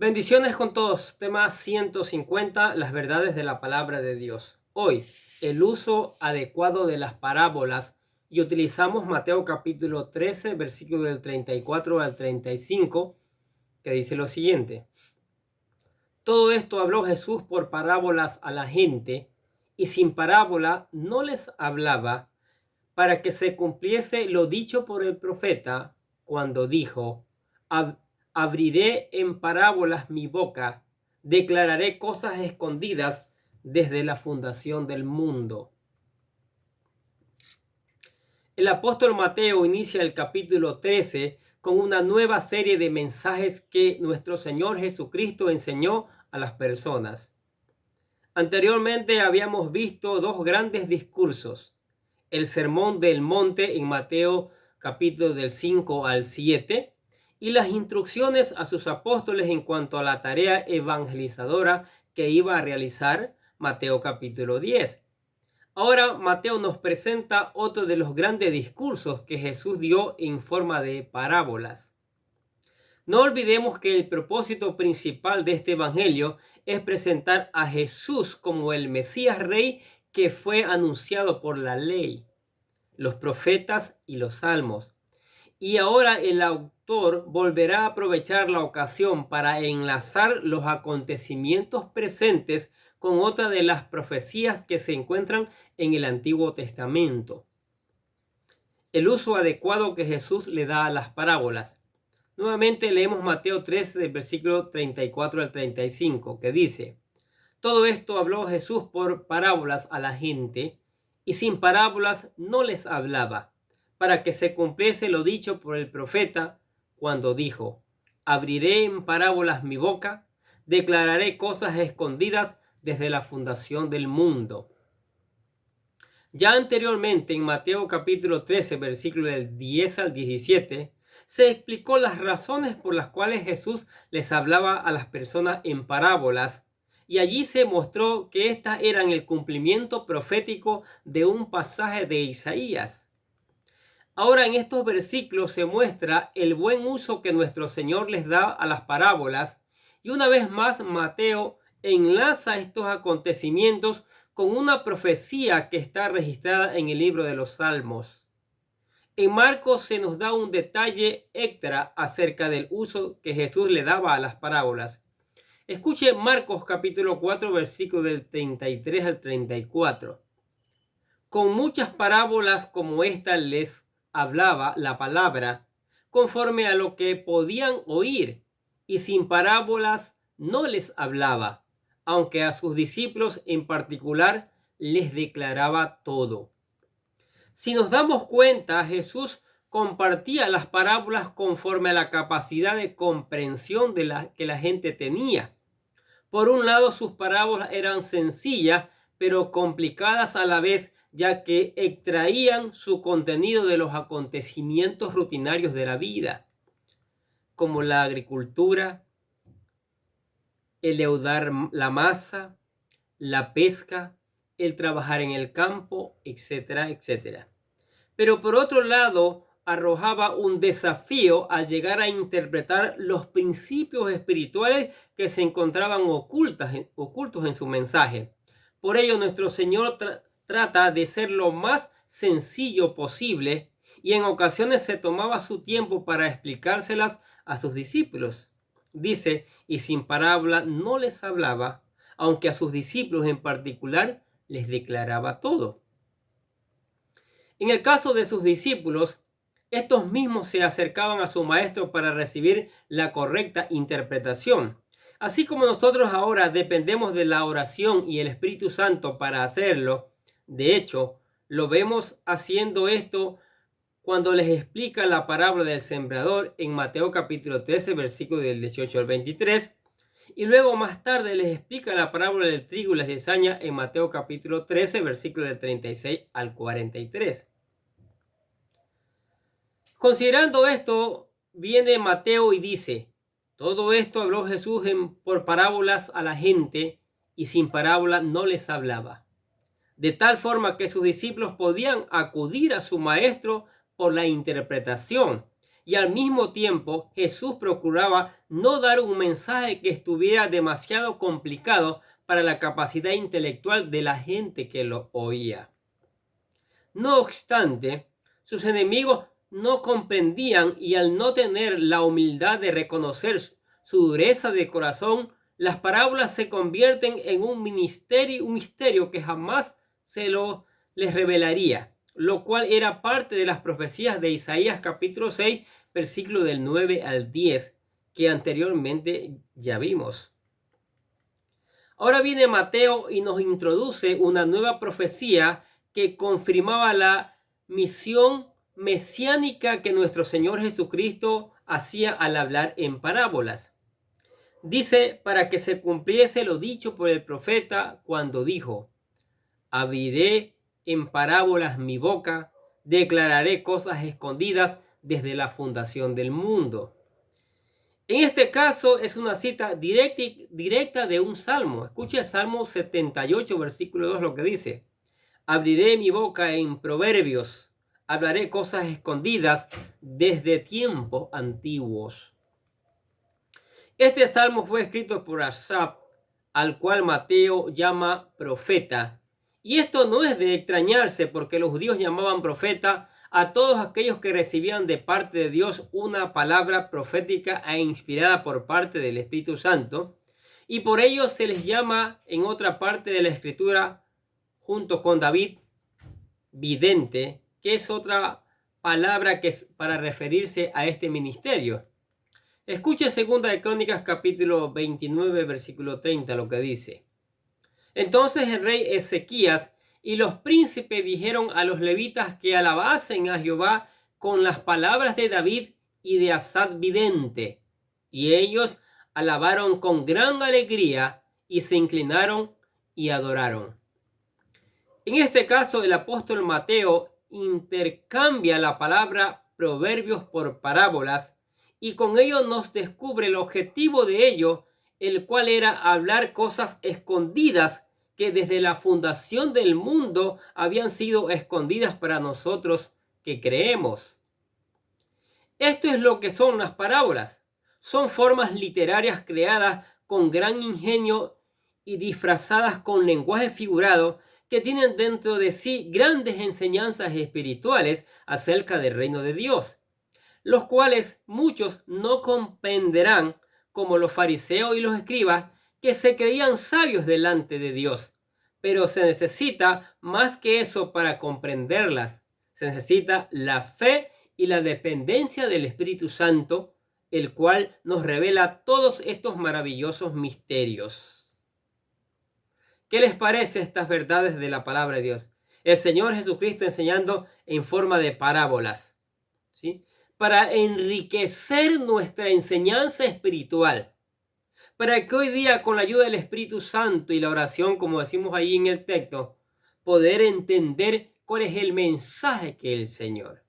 Bendiciones con todos. Tema 150, las verdades de la palabra de Dios. Hoy, el uso adecuado de las parábolas, y utilizamos Mateo capítulo 13, versículo del 34 al 35, que dice lo siguiente. Todo esto habló Jesús por parábolas a la gente, y sin parábola no les hablaba, para que se cumpliese lo dicho por el profeta, cuando dijo: abriré en parábolas mi boca, declararé cosas escondidas desde la fundación del mundo. El apóstol Mateo inicia el capítulo 13 con una nueva serie de mensajes que nuestro Señor Jesucristo enseñó a las personas. Anteriormente habíamos visto dos grandes discursos: el Sermón del Monte en Mateo capítulo del 5 al 7 y las instrucciones a sus apóstoles en cuanto a la tarea evangelizadora que iba a realizar, Mateo capítulo 10. Ahora Mateo nos presenta otro de los grandes discursos que Jesús dio en forma de parábolas. No olvidemos que el propósito principal de este evangelio es presentar a Jesús como el Mesías Rey que fue anunciado por la ley, los profetas y los salmos. Y ahora el autor volverá a aprovechar la ocasión para enlazar los acontecimientos presentes con otra de las profecías que se encuentran en el Antiguo Testamento. El uso adecuado que Jesús le da a las parábolas. Nuevamente leemos Mateo 13 del versículo 34 al 35, que dice: todo esto habló Jesús por parábolas a la gente, y sin parábolas no les hablaba, para que se cumpliese lo dicho por el profeta, cuando dijo: abriré en parábolas mi boca, declararé cosas escondidas desde la fundación del mundo. Ya anteriormente en Mateo capítulo 13, versículo del 10 al 17, se explicó las razones por las cuales Jesús les hablaba a las personas en parábolas, y allí se mostró que estas eran el cumplimiento profético de un pasaje de Isaías. Ahora en estos versículos se muestra el buen uso que nuestro Señor les da a las parábolas, y una vez más Mateo enlaza estos acontecimientos con una profecía que está registrada en el libro de los Salmos. En Marcos se nos da un detalle extra acerca del uso que Jesús le daba a las parábolas. Escuche Marcos capítulo 4, versículo del 33 al 34. Con muchas parábolas como esta les hablaba la palabra, conforme a lo que podían oír, y sin parábolas no les hablaba, aunque a sus discípulos en particular les declaraba todo. Si nos damos cuenta, Jesús compartía las parábolas conforme a la capacidad de comprensión que la gente tenía. Por un lado, sus parábolas eran sencillas, pero complicadas a la vez, ya que extraían su contenido de los acontecimientos rutinarios de la vida, como la agricultura, el leudar la masa, la pesca, el trabajar en el campo, etcétera, etcétera. Pero por otro lado, arrojaba un desafío al llegar a interpretar los principios espirituales que se encontraban ocultos en su mensaje. Por ello, nuestro Señor trata de ser lo más sencillo posible, y en ocasiones se tomaba su tiempo para explicárselas a sus discípulos. Dice: y sin parábola no les hablaba, aunque a sus discípulos en particular les declaraba todo. En el caso de sus discípulos, estos mismos se acercaban a su maestro para recibir la correcta interpretación. Así como nosotros ahora dependemos de la oración y el Espíritu Santo para hacerlo, de hecho, lo vemos haciendo esto cuando les explica la parábola del sembrador en Mateo capítulo 13, versículo del 18 al 23, y luego más tarde les explica la parábola del trigo y la cizaña en Mateo capítulo 13, versículo del 36 al 43. Considerando esto, viene Mateo y dice: todo esto habló Jesús por parábolas a la gente, y sin parábola no les hablaba, de tal forma que sus discípulos podían acudir a su maestro por la interpretación. y al mismo tiempo Jesús procuraba no dar un mensaje que estuviera demasiado complicado para la capacidad intelectual de la gente que lo oía. No obstante, sus enemigos no comprendían, y al no tener la humildad de reconocer su dureza de corazón, las parábolas se convierten en un misterio que jamás les revelaría, lo cual era parte de las profecías de Isaías capítulo 6, versículo del 9 al 10, que anteriormente ya vimos. Ahora viene Mateo y nos introduce una nueva profecía que confirmaba la misión mesiánica que nuestro Señor Jesucristo hacía al hablar en parábolas. Dice, para que se cumpliese lo dicho por el profeta cuando dijo: abriré en parábolas mi boca, declararé cosas escondidas desde la fundación del mundo. En este caso es una cita directa de un salmo. Escuche el Salmo 78, versículo 2, lo que dice: abriré mi boca en proverbios, hablaré cosas escondidas desde tiempos antiguos. Este salmo fue escrito por Asaf, al cual Mateo llama profeta. Y esto no es de extrañarse, porque los judíos llamaban profeta a todos aquellos que recibían de parte de Dios una palabra profética e inspirada por parte del Espíritu Santo. Y por ello se les llama en otra parte de la Escritura, junto con David, vidente, que es otra palabra que es para referirse a este ministerio. Escuche 2 de Crónicas capítulo 29 versículo 30, lo que dice: entonces el rey Ezequías y los príncipes dijeron a los levitas que alabasen a Jehová con las palabras de David y de Asaf vidente, y ellos alabaron con gran alegría y se inclinaron y adoraron. En este caso, el apóstol Mateo intercambia la palabra proverbios por parábolas, y con ello nos descubre el objetivo de ello, el cual era hablar cosas escondidas que desde la fundación del mundo habían sido escondidas para nosotros que creemos. Esto es lo que son las parábolas. Son formas literarias creadas con gran ingenio y disfrazadas con lenguaje figurado, que tienen dentro de sí grandes enseñanzas espirituales acerca del reino de Dios, los cuales muchos no comprenderán, como los fariseos y los escribas, que se creían sabios delante de Dios. Pero se necesita más que eso para comprenderlas. Se necesita la fe y la dependencia del Espíritu Santo, el cual nos revela todos estos maravillosos misterios. ¿Qué les parece estas verdades de la palabra de Dios? El Señor Jesucristo enseñando en forma de parábolas, ¿sí?, para enriquecer nuestra enseñanza espiritual, para que hoy día, con la ayuda del Espíritu Santo y la oración, como decimos ahí en el texto, poder entender cuál es el mensaje que el Señor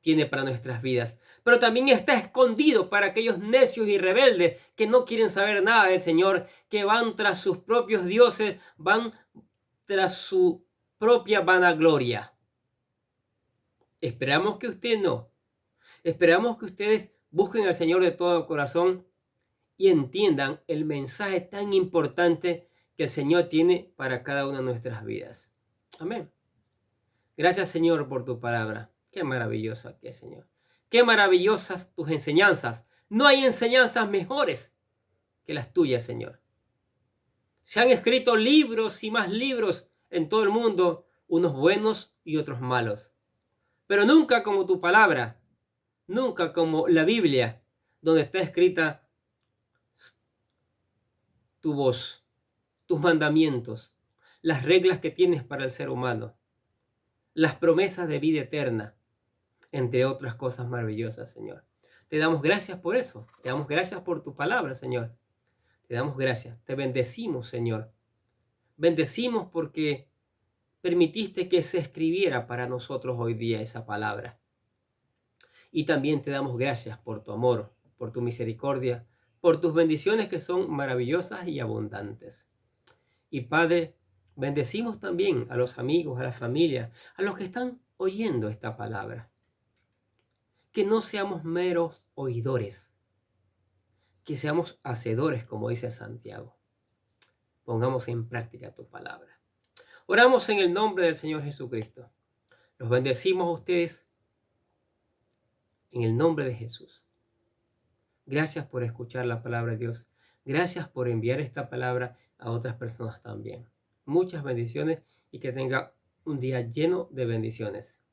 tiene para nuestras vidas. Pero también está escondido para aquellos necios y rebeldes que no quieren saber nada del Señor, que van tras sus propios dioses, van tras su propia vanagloria. Esperamos que usted no. Esperamos que ustedes busquen al Señor de todo corazón y entiendan el mensaje tan importante que el Señor tiene para cada una de nuestras vidas. Amén. Gracias, Señor, por tu palabra. Qué maravillosa que es, Señor. Qué maravillosas tus enseñanzas. No hay enseñanzas mejores que las tuyas, Señor. Se han escrito libros y más libros en todo el mundo, unos buenos y otros malos. Pero nunca como tu palabra, nunca como la Biblia, donde está escrita tu voz, tus mandamientos, las reglas que tienes para el ser humano, las promesas de vida eterna, entre otras cosas maravillosas, Señor. Te damos gracias por eso. Te damos gracias por tu palabra, Señor. Te damos gracias. Te bendecimos, Señor. Bendecimos porque permitiste que se escribiera para nosotros hoy día esa palabra. Y también te damos gracias por tu amor, por tu misericordia, por tus bendiciones que son maravillosas y abundantes. Y Padre, bendecimos también a los amigos, a la familia, a los que están oyendo esta palabra. Que no seamos meros oidores, que seamos hacedores, como dice Santiago. Pongamos en práctica tu palabra. Oramos en el nombre del Señor Jesucristo. Los bendecimos a ustedes en el nombre de Jesús. Gracias por escuchar la palabra de Dios. Gracias por enviar esta palabra a otras personas también. Muchas bendiciones y que tenga un día lleno de bendiciones.